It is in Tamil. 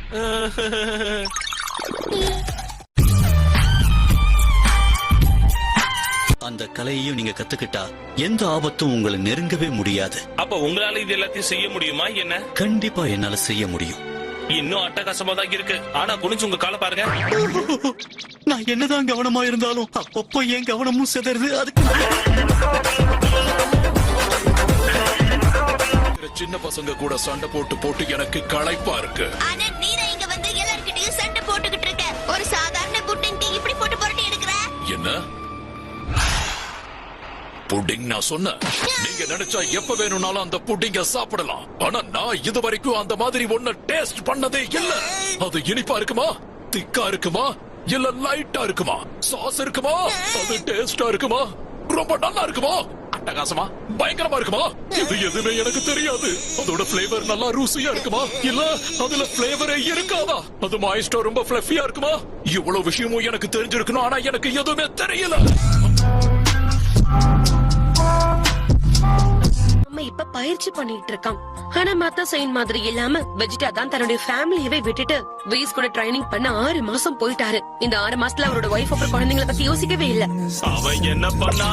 அந்த கலையையும் நீங்க கத்துக்கிட்டா எந்த ஆபத்தும் உங்களை நெருங்கவே முடியாது. அப்ப உங்களால இது எல்லாத்தையும் செய்ய முடியுமா என்ன? கண்டிப்பா என்னால செய்ய முடியும். இன்னும் அட்டகாசமா தான் இருக்கு. ஆனா குனிஞ்சு உங்க காலை பாருங்க. நான் என்னதான் கவனமா இருந்தாலும் அப்பப்போ என் கவனமும் சிதறுது. அதுக்கு சின்ன பசங்க கூட சண்டை போட்டு போட்டு எனக்கு களைப்பா இருக்கு. ஆனா நீ இங்க வந்து எல்லார்கிட்டயும் சண்டை போட்டுக்கிட்டு இருக்க. ஒரு சாதாரண புட்டிங்க்கு இப்படி போட்டு புரட்டி எடுக்கற. என்ன புட்டிங் நான் சொன்னேன்? நீங்க நினைச்சா எப்ப வேணும்னாலும் அந்த புட்டிங்க சாப்பிடலாம். ஆனா நான் இது வரைக்கும் அந்த மாதிரி ஒண்ணு டேஸ்ட் பண்ணதே இல்ல. அது இனிப்பா இருக்குமா, திக்கா இருக்குமா, இல்ல லைட்டா இருக்குமா, சாஸ் இருக்குமா, அது டேஸ்டா இருக்குமா, ரொம்ப நல்லா இருக்குமா, அட்டகாசமா, பயங்கரமா இருக்குமா, இது எதுவுமே எனக்கு தெரியாது. அதோட பிளேவர் நல்லா ருசியா இருக்குமா, இல்ல அதுல பிளேவரே இருக்காதா, அது மாய்ஸ்டா ரொம்ப ஃபிளஃபியா இருக்குமா, இவ்வளவு விஷயமும் எனக்கு தெரிஞ்சிருக்கணும். ஆனா எனக்கு எதுவுமே தெரியல. இப்ப பயிற்சி பண்ணிட்டு இருக்கான். ஆனா மத்த சைன் மாதிரி இல்லாம வெஜிடா தான் தன்னுடைய ஃபேமிலியவே விட்டுட்டு வீஸ் கூட ட்ரைனிங் பண்ண 6 மாசம் போயிட்டாரு. இந்த 6 மாசத்துல அவரோட ஒய்ஃப் அப்புறம் குழந்தைங்களை பத்தி யோசிக்கவே இல்ல. அவன் என்ன பண்ணா?